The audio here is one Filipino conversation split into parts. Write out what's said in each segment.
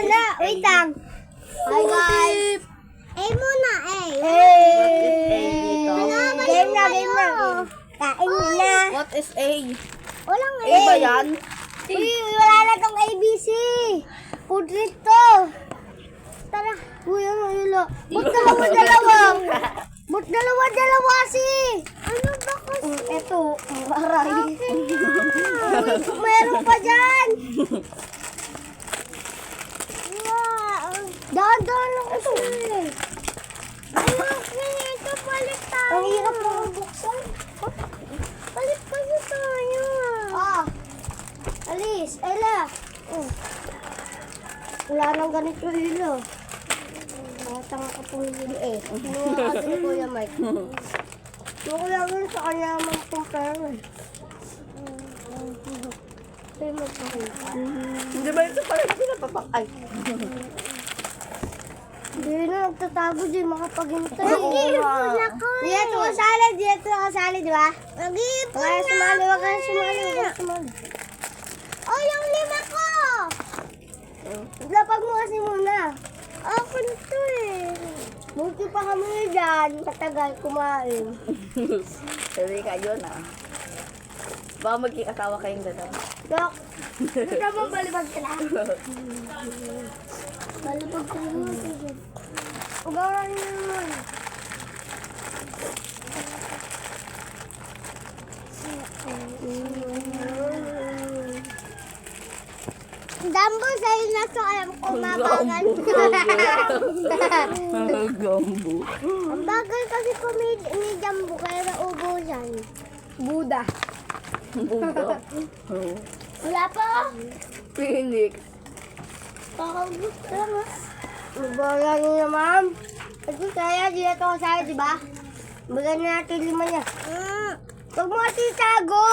na. Wait lang. Hi guys. muna, Game na. Kain na. What is A? Walang A ba yan? Uy, wala na tong ABC. Pudrit to. Tara. Uy, ano. Ba't dalawa si? Ano ba kasi? Eto, aray. Meron pa dyan. Dahan-dahan lang kasi. Ito palit tayo. Ang hirap mo buksan. Palit kasi tayo. Alis, Ella. Wala nang ganito hilo. Tanga ka po hilo eh. Ano kasi ni Kuya Mike. Yung lang yun sa kanya mag-compare. Kaya magpakita. Hindi ba ito pala hindi napapakay? Hindi na nagtatago dyan makapagintay. Nag-iipon ako eh. Dito ka kasali, di ba? Nag-iipon na ako. Huwag kang sumali. Oh, yung 5 ko! Lapag mo kasi muna. Ako nito eh. Buti pa kami dyan. Matagal kumain. Sabi ka yun Baka magkikasawa kayong dalawa. Dok, gusto mo balibag ka lang? Balibag ka lang. Ugawan niyo naman. Dambo sa'yo na so alam ko mabagal. Gambo. Ang bagal kasi ko ni Dambo kaya naubusan. Buda. Buga. Wala pa. Phoenix. Kakabot ka lang Baga niyo naman. Kasi kaya dito ko sa'yo, di ba? Baga na natin 5 niya. Huwag mo natin itago.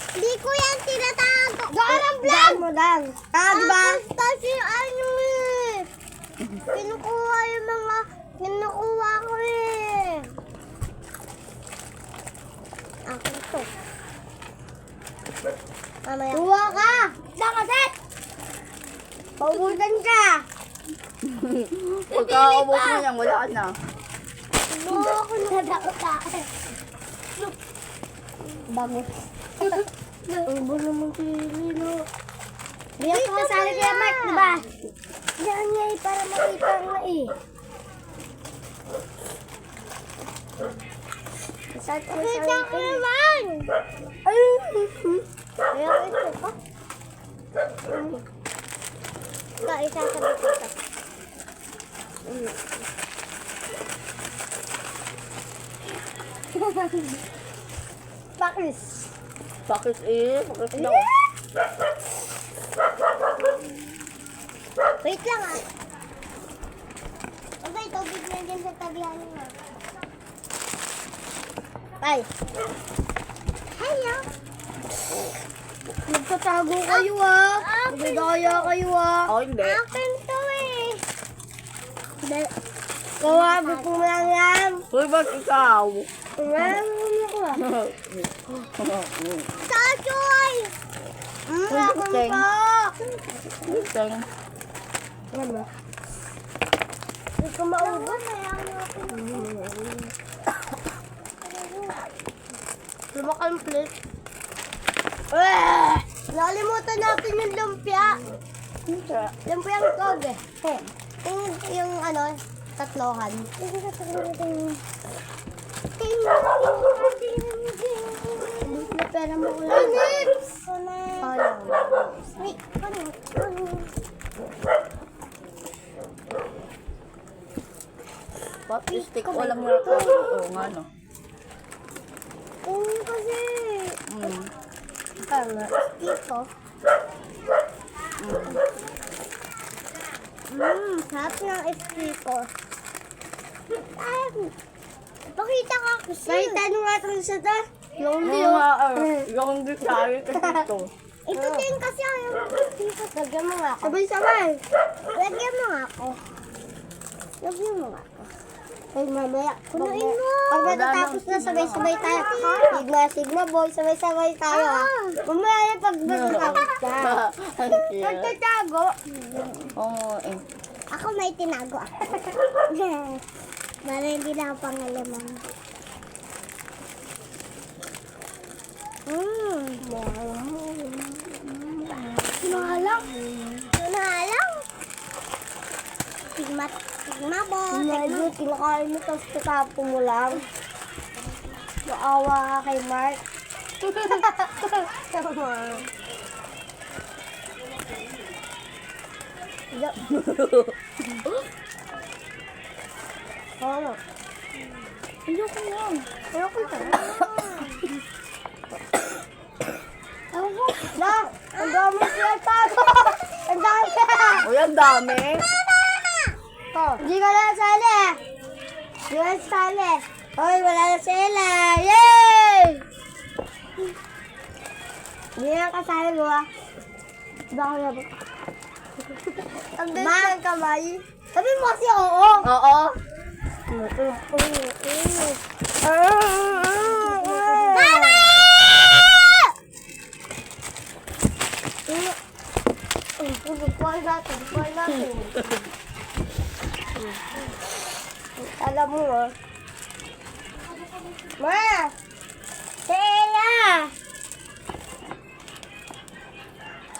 Hindi ko yan tinatago. Gaan ang vlog. Gaan mo lang. Di ba? Kasi ano eh. Kinukuha yung mga kinukuha ko eh. Ako ito. Mamaya. Kuha ka. Saan kasi? Paubutan ka. Pagkaubos mo niyan, wala na. Buha ko na dapat ka. Bago. Ubo naman si Lilo. Diyan ko kasali kaya Mike, diba? Diyan niya eh, para makita nga eh. Makita ko naman! Ay! Kaya ito pa. Ito, isasabi ko ito. Pakis. Pakis daw. Wait lang Okay, tubig na dyan sa tabihan mo. Ay. Hello. Nagtatago kayo Nagdadaya kayo Hindi. Akin to eh. Kawabi ko lang yan. Uy, ba't ikaw? Sachoy! Ako Teng. pa. Teng. Ano ba? Hindi ko maubos. Lumakal plate. Nalimutan natin yung lumpia. Lumpia ang tog eh. Yung ano, tatlohan. May pera mo ulit. Lips! Wait, What? Stick ko lang yata. Oo nga no. Kasi... Tama. Dito. Sarap ng estiko. Pakita ka kasi. Pakita nyo nga ito sa ta. Yung Yung tayo kasi ito. Ito din kasi ayaw ng estiko. Lagyan mo nga ako. Sabay-sabay. Lagyan mo nga ako. Lagyan mo nga ako. Ay, mamaya. Punuin mo. Pag natatapos na, sabay-sabay tayo. Sigma, sigma boy, sabay-sabay tayo ha. Mamaya yan pag natatapos na. Ang cute. Nagtatago. Oo, eh. Ako may tinago ako. Para hindi na ako pangalaman. Mahalang. Nalang. Sigma, sigma bo. Medyo kinakain mo, tapos tatapo mo lang. Maawa ka kay Mark. Tama. Ano? Ayoko yan. Ayoko ka. Lang! Ang dami siya tago! Ang dami! Uy, ang dami. Oh, hindi ka na sali! Hindi ka na sali! Hoy, wala na sila! Yay! Hindi na kasali mo ah. Baka na ba? Ang bilis ng kamay. Sabi mo kasi oo! Oo. Bukuhan natin. Alam mo ah. Ma! Sela!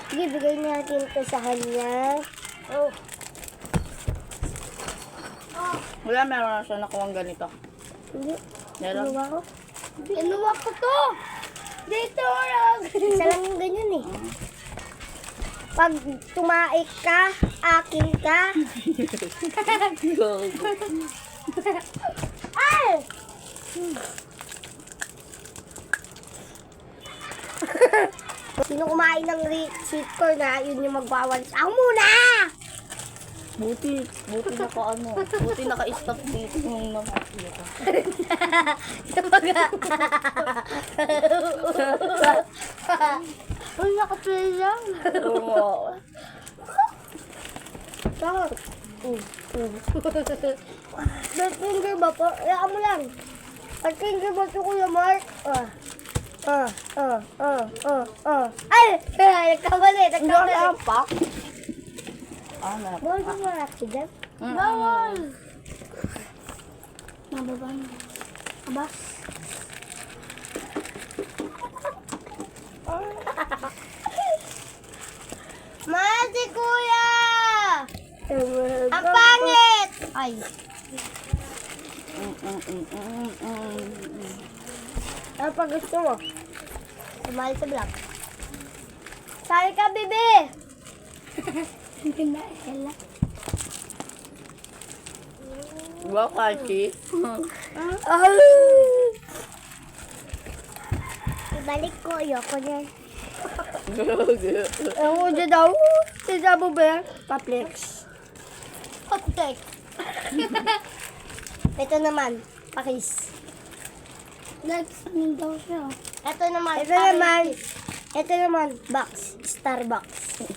Sige, bigay natin ito sa kanya. Oh. Wala, meron na siya nakuha ganito. Hindi. Meron. Inuwa ko? Inuwa ko to! Dito lang! Isa lang yung ganyan eh. Pag tumaik ka, akin ka. Ay! Sino kumain ng sweet corn na, yun yung magwawalis. Ako muna! Buti naka ano. Buti naka-stop dito nung nakakita ka. Uy, nakapili lang. Oo. Bakit? Ba't finger ba po? Iyakan mo lang. Ba't finger ba ito, Kuya Mark? Ay! Nagkamali. Hindi ako naampak. Ah, naampak. Bawal ka mga accident? Bawal! Mababa mo. Aba? Mahal si Kuya! Ang pangit! Ay. Ano pag gusto mo? Sumali sa vlog. Sali ka, bebe! Hindi na, Ella. Wow, Kachi. Ibalik ko. Ayoko niyan. Ang uja daw. Sisa mo ba yan? Paplex. Paplex. Ito naman. Pakis. Next, daw siya. Ito naman. Ito naman. Box. Starbucks.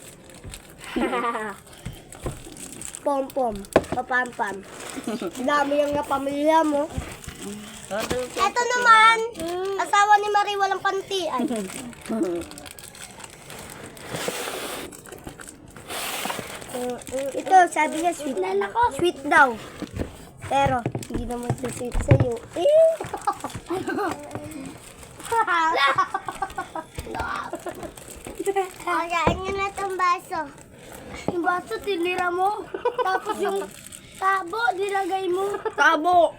Pom-pom. Papampam. Dami yung napamilya mo. Ito naman. Asawa ni Marie walang panty. Ay. Ito, sabi niya sweet. Sweet daw. Pero, hindi naman siya sweet sa'yo. Kain nyo na itong baso. Yung baso, tinira mo. Tapos yung tabo, nilagay mo. Tabo!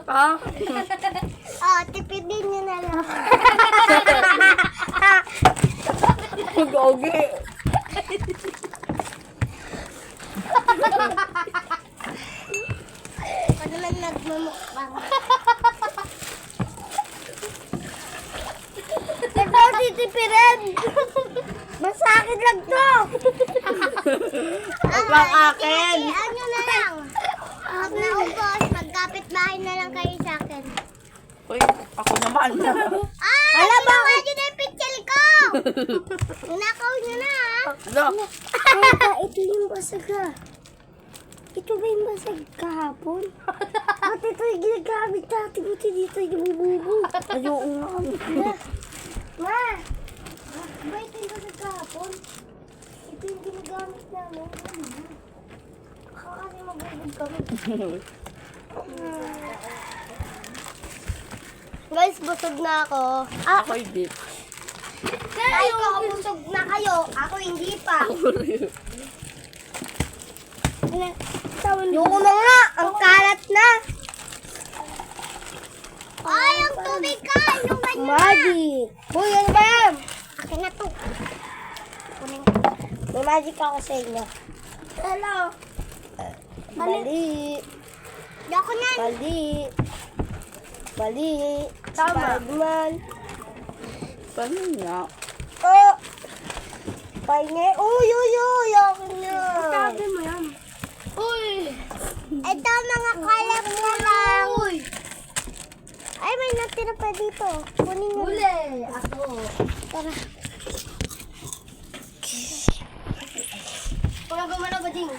Ha? Oh, tipidin nyo na lang. Gogi! Ako naman nagmumukbang. Ito, titipirin. Masakit lang to. Huwag lang akin! Ano na lang. Pag naubos, magkapit bahay na lang kayo sa akin. Uy, ako naman. Ah! Alam mo- Ginawa nyo na yung picture ko! Ninakaw nyo na, ha? Ano? Ito yung basaga. Ito ba yung basag kahapon? Ate, ito yung ginagamit natin. Buti dito yung bububog. Ayoko nga. Ma! Ba ito yung basag kahapon? Ito yung ginagamit namin. Baka kasi mabubog kami. Guys, busog na ako. Ako hindi. Kayo, busog na kayo. Ako hindi pa. Yung una nga, ang kalat na. Ay, ang tubig ka! Yung ganyan na! Magic. Boy, ano ba yan? Akin na to. May magic ako sa inyo. Hello. Mali. Dako na. Mali. Mali. Tama. Spiderman. Paano nga? Oh! Pahinga. Uy, uy, uy. Akin na. Sabi mo yan. Uy! Ito mga kalap na lang. Ay, may natira pa dito. Kunin mo. Uli. Ako. Tara. Kung gumana ba, Jing?